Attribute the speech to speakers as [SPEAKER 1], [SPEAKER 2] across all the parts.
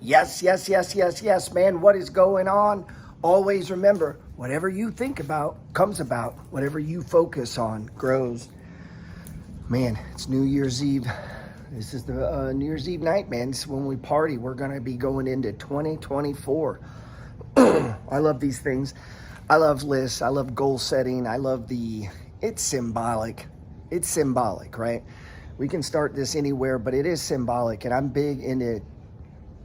[SPEAKER 1] Yes, yes, yes, yes, yes, man. What is going on? Always remember, whatever you think about comes about. Whatever you focus on grows. Man, it's New Year's Eve. This is the New Year's Eve night, man. This is when we party. We're going to be going into 2024. I love these things. I love lists. I love goal setting. I love it's symbolic. It's symbolic, right? We can start this anywhere, but it is symbolic. And I'm big into,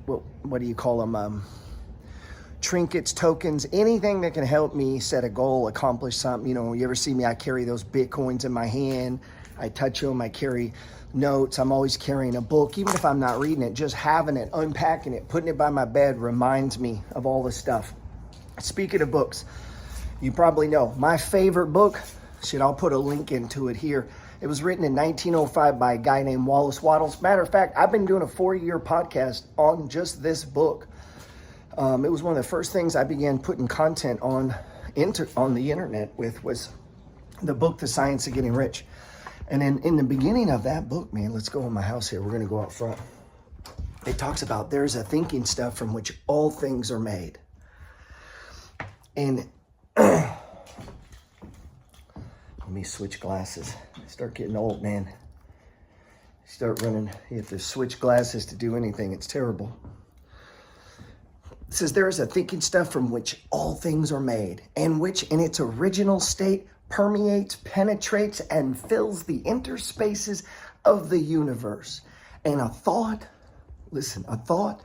[SPEAKER 1] what do you call them? Trinkets, tokens, anything that can help me set a goal, accomplish something. You know, you ever see me, I carry those Bitcoins in my hand. I touch them, I carry notes. I'm always carrying a book, even if I'm not reading it. Just having it, unpacking it, putting it by my bed reminds me of all this stuff. Speaking of books, you probably know my favorite book. Shit, I'll put a link into it here. It was written in 1905 by a guy named Wallace Wattles. Matter of fact, I've been doing a 4-year podcast on just this book. It was one of the first things I began putting content on the internet with, was the book, The Science of Getting Rich. And in the beginning of that book, man, let's go in my house here. We're going to go out front. It talks about there's a thinking stuff from which all things are made. And let me switch glasses. I start getting old, man. Start running. You have to switch glasses to do anything. It's terrible. It says there is a thinking stuff from which all things are made, and which in its original state permeates, penetrates, and fills the interspaces of the universe. And a thought, listen, a thought,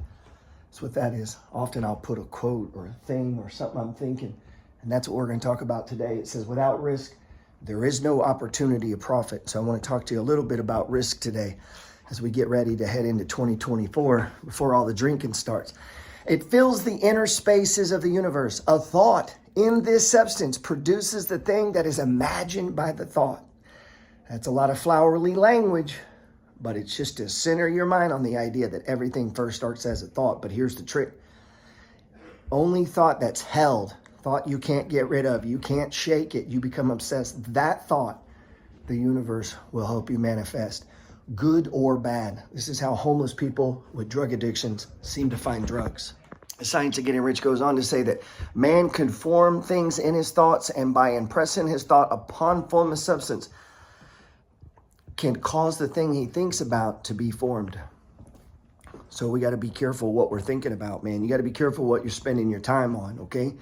[SPEAKER 1] that's what that is. Often I'll put a quote or a thing or something I'm thinking, and that's what we're going to talk about today. It says, without risk, there is no opportunity of profit. So I want to talk to you a little bit about risk today as we get ready to head into 2024 before all the drinking starts. It fills the inner spaces of the universe. A thought in this substance produces the thing that is imagined by the thought. That's a lot of flowery language, but it's just to center your mind on the idea that everything first starts as a thought. But here's the trick. Only thought that's held, thought you can't get rid of, you can't shake it, you become obsessed. That thought, the universe will help you manifest, good or bad. This is how homeless people with drug addictions seem to find drugs. The Science of Getting Rich goes on to say that man can form things in his thoughts, and by impressing his thought upon form of substance can cause the thing he thinks about to be formed. So we got to be careful what we're thinking about, man. You got to be careful what you're spending your time on, okay?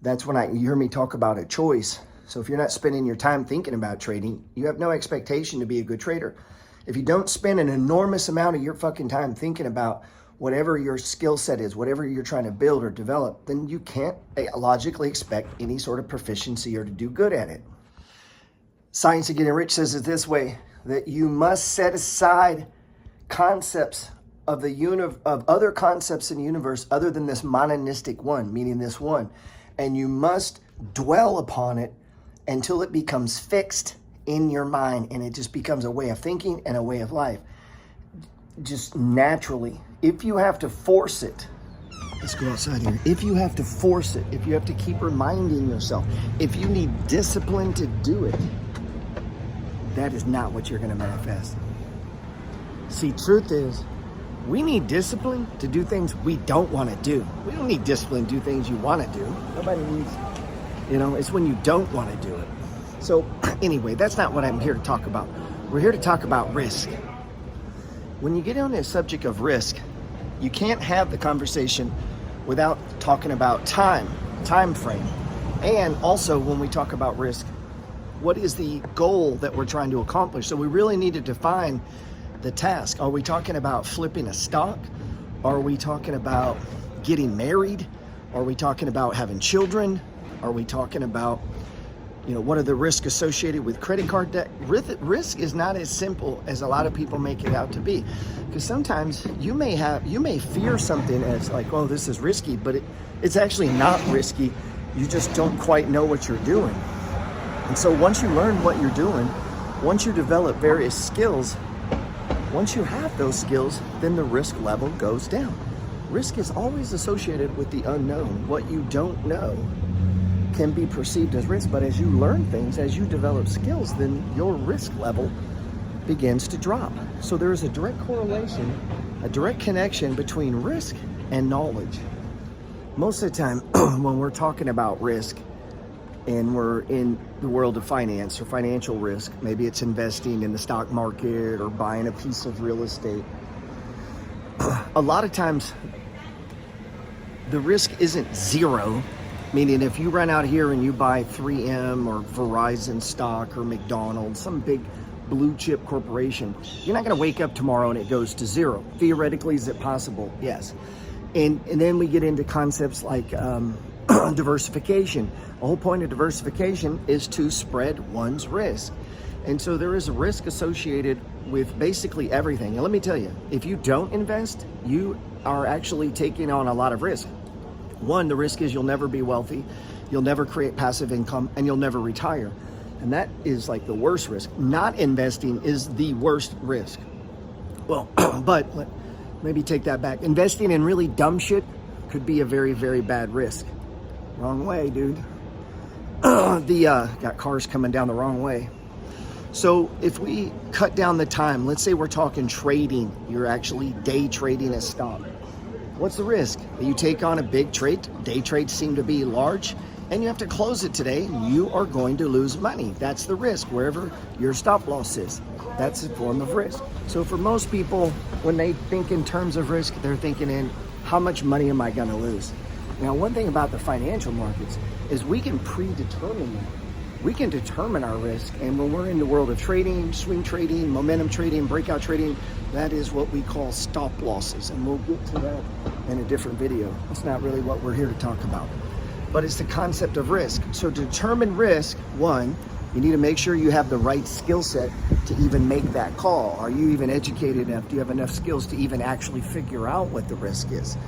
[SPEAKER 1] That's when you hear me talk about a choice. So if you're not spending your time thinking about trading, you have no expectation to be a good trader. If you don't spend an enormous amount of your fucking time thinking about whatever your skill set is, whatever you're trying to build or develop, then you can't logically expect any sort of proficiency or to do good at it. Science of Getting Rich says it this way, that you must set aside concepts of other concepts in the universe other than this mononistic one, meaning this one, and you must dwell upon it until it becomes fixed in your mind, and it just becomes a way of thinking and a way of life. Just naturally. If you have to force it, let's go outside here. If you have to force it, if you have to keep reminding yourself, if you need discipline to do it, that is not what you're going to manifest. See, truth is, we need discipline to do things we don't want to do. We don't need discipline to do things you want to do. Nobody needs, it's when you don't want to do it. So anyway, that's not what I'm here to talk about. We're here to talk about risk. When you get on the subject of risk, you can't have the conversation without talking about time frame. And also when we talk about risk, what is the goal that we're trying to accomplish? So we really need to define the task. Are we talking about flipping a stock? Are we talking about getting married? Are we talking about having children? Are we talking about, what are the risks associated with credit card debt? Risk is not as simple as a lot of people make it out to be. Because sometimes you may fear something as like, oh, this is risky, but it's actually not risky. You just don't quite know what you're doing. And so once you learn what you're doing, once you develop various skills, once you have those skills, then the risk level goes down. Risk is always associated with the unknown. What you don't know can be perceived as risk, but as you learn things, as you develop skills, then your risk level begins to drop. So there is a direct correlation, a direct connection between risk and knowledge. Most of the time when we're talking about risk and we're in the world of finance or financial risk, maybe it's investing in the stock market or buying a piece of real estate, a lot of times the risk isn't zero, meaning if you run out here and you buy 3M or Verizon stock or McDonald's, some big blue chip corporation, you're not going to wake up tomorrow and it goes to zero. Theoretically, is it possible? Yes. And then we get into concepts like diversification. The whole point of diversification is to spread one's risk. And so there is a risk associated with basically everything. And let me tell you, if you don't invest, you are actually taking on a lot of risk. One, the risk is you'll never be wealthy, you'll never create passive income, and you'll never retire. And that is like the worst risk. Not investing is the worst risk. Well, but maybe take that back. Investing in really dumb shit could be a very, very bad risk. Wrong way, dude. Got cars coming down the wrong way. So if we cut down the time, let's say we're talking trading, you're actually day trading a stock. What's the risk? You take on a big trade, day trades seem to be large, and you have to close it today, you are going to lose money. That's the risk, wherever your stop loss is. That's a form of risk. So for most people, when they think in terms of risk, they're thinking in how much money am I going to lose? Now, one thing about the financial markets is we can predetermine that. We can determine our risk. And when we're in the world of trading, swing trading, momentum trading, breakout trading, that is what we call stop losses. And we'll get to that in a different video. That's not really what we're here to talk about. But it's the concept of risk. So to determine risk, one, you need to make sure you have the right skill set to even make that call. Are you even educated enough? Do you have enough skills to even actually figure out what the risk is?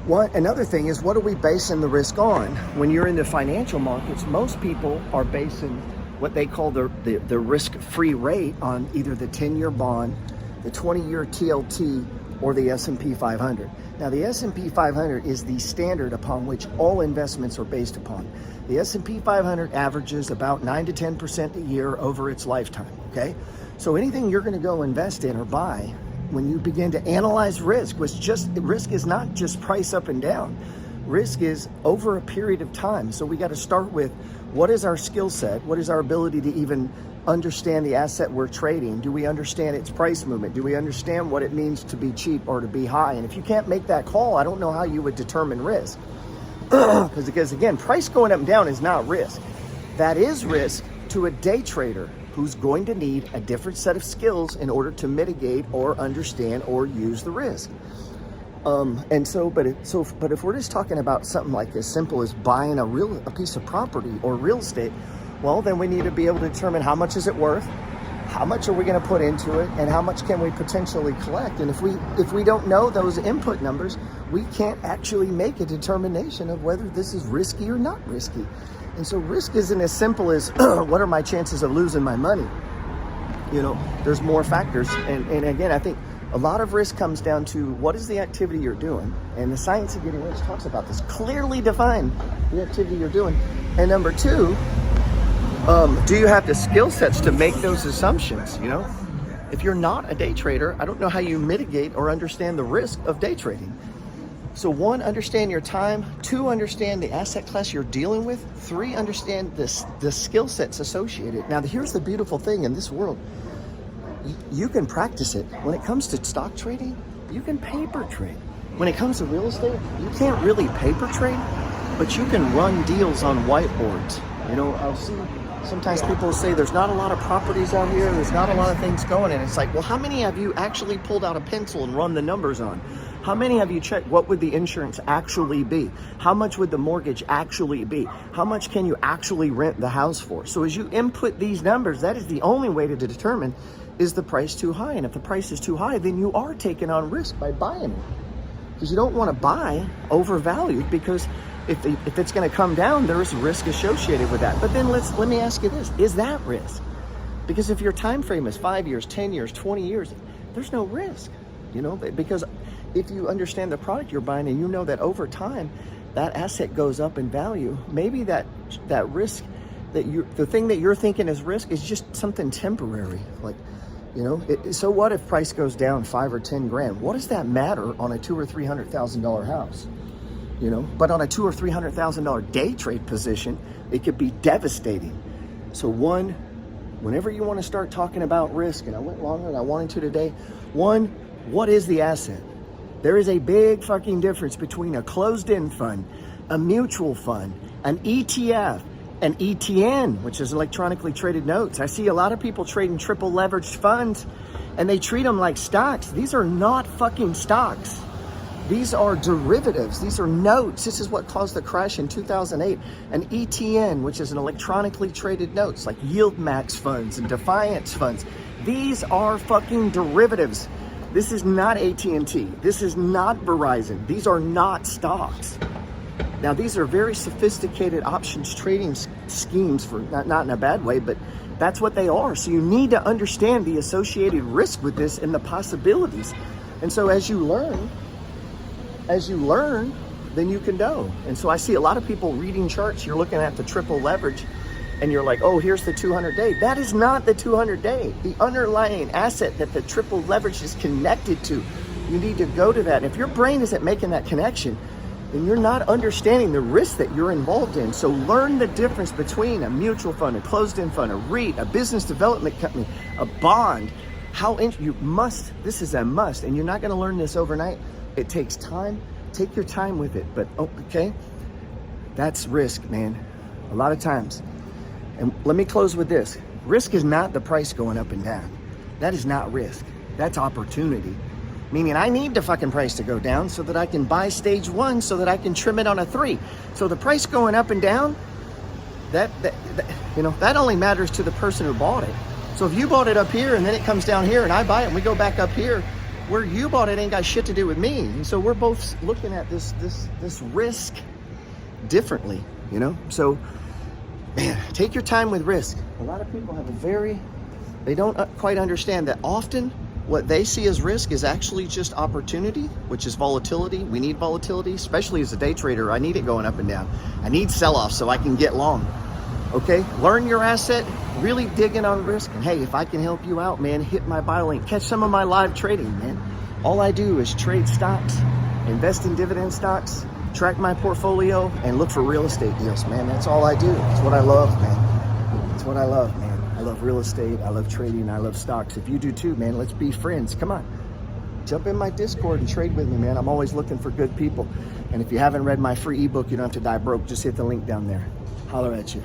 [SPEAKER 1] Another thing is, what are we basing the risk on? When you're in the financial markets, most people are basing what they call the risk-free rate on either the 10-year bond, the 20-year TLT, or the S&P 500. Now, the S&P 500 is the standard upon which all investments are based upon. The S&P 500 averages about 9 to 10% a year over its lifetime, okay? So anything you're gonna go invest in or buy, when you begin to analyze risk, risk is not just price up and down. Risk is over a period of time. So we got to start with, what is our skill set? What is our ability to even understand the asset we're trading? Do we understand its price movement? Do we understand what it means to be cheap or to be high? And if you can't make that call, I don't know how you would determine risk. Because again, price going up and down is not risk. That is risk to a day trader who's going to need a different set of skills in order to mitigate or understand or use the risk. But if we're just talking about something like as simple as buying a piece of property or real estate, well, then we need to be able to determine how much is it worth, how much are we going to put into it, and how much can we potentially collect. And if we don't know those input numbers, we can't actually make a determination of whether this is risky or not risky. And so risk isn't as simple as what are my chances of losing my money? You know, there's more factors. And again, I think a lot of risk comes down to what is the activity you're doing. And the science of getting rich talks about this. Clearly define the activity you're doing. And number two, do you have the skill sets to make those assumptions? You know, if you're not a day trader, I don't know how you mitigate or understand the risk of day trading. So one, understand your time. Two, understand the asset class you're dealing with. Three, understand the skill sets associated. Now, here's the beautiful thing in this world. You can practice it. When it comes to stock trading, you can paper trade. When it comes to real estate, you can't really paper trade, but you can run deals on whiteboards. You know, I'll see sometimes people say there's not a lot of properties out here, there's not a lot of things going, and it's like, well, how many have you actually pulled out a pencil and run the numbers on? How many have you checked what would the insurance actually be? How much would the mortgage actually be? How much can you actually rent the house for? So as you input these numbers, that is the only way to determine, is the price too high? And if the price is too high, then you are taking on risk by buying it. Because you don't want to buy overvalued, because if it's going to come down, there is risk associated with that. But then let me ask you this, is that risk? Because if your time frame is 5 years, 10 years, 20 years, there's no risk, you know, because if you understand the product you're buying and you know that over time that asset goes up in value, maybe that risk, the thing that you're thinking is risk is just something temporary. Like, You know, so what if price goes down 5 or 10 grand? What does that matter on a $200,000 or $300,000 house? You know, but on a $200,000 or $300,000 day trade position, it could be devastating. So whenever you want to start talking about risk, and I went longer than I wanted to today, what is the asset? There is a big fucking difference between a closed-end fund, a mutual fund, an ETF, an ETN, which is electronically traded notes. I see a lot of people trading triple leveraged funds, and they treat them like stocks. These are not fucking stocks. These are derivatives. These are notes. This is what caused the crash in 2008. An ETN, which is an electronically traded notes, like Yield Max funds and Defiance funds. These are fucking derivatives. This is not AT&T. This is not Verizon. These are not stocks. Now, these are very sophisticated options trading schemes, for not in a bad way, but that's what they are. So you need to understand the associated risk with this and the possibilities. And so as you learn, then you can know. And so I see a lot of people reading charts. You're looking at the triple leverage and you're like, oh, here's the 200-day. That is not the 200-day. The underlying asset that the triple leverage is connected to. You need to go to that. And if your brain isn't making that connection, then you're not understanding the risk that you're involved in. So learn the difference between a mutual fund, a closed-end fund, a REIT, a business development company, a bond. This is a must, and you're not gonna learn this overnight. It takes time. Take your time with it, but okay? That's risk, man, a lot of times. And let me close with this. Risk is not the price going up and down. That is not risk, that's opportunity. Meaning I need the fucking price to go down so that I can buy stage 1 so that I can trim it on a 3. So the price going up and down, that only matters to the person who bought it. So if you bought it up here and then it comes down here and I buy it and we go back up here, where you bought it ain't got shit to do with me. And so we're both looking at this risk differently, you know? So, man, take your time with risk. A lot of people they don't quite understand that often what they see as risk is actually just opportunity, which is volatility. We need volatility, especially as a day trader. I need it going up and down. I need sell-offs so I can get long. Okay, learn your asset, really dig in on risk. And hey, if I can help you out, man, hit my bio link. Catch some of my live trading, man. All I do is trade stocks, invest in dividend stocks, track my portfolio, and look for real estate deals, man. That's all I do. It's what I love, man. It's what I love, man. I love real estate, I love trading, I love stocks. If you do too, man, let's be friends. Come on, jump in my Discord and trade with me, man. I'm always looking for good people. And if you haven't read my free ebook, you don't have to die broke. Just hit the link down there. Holler at you.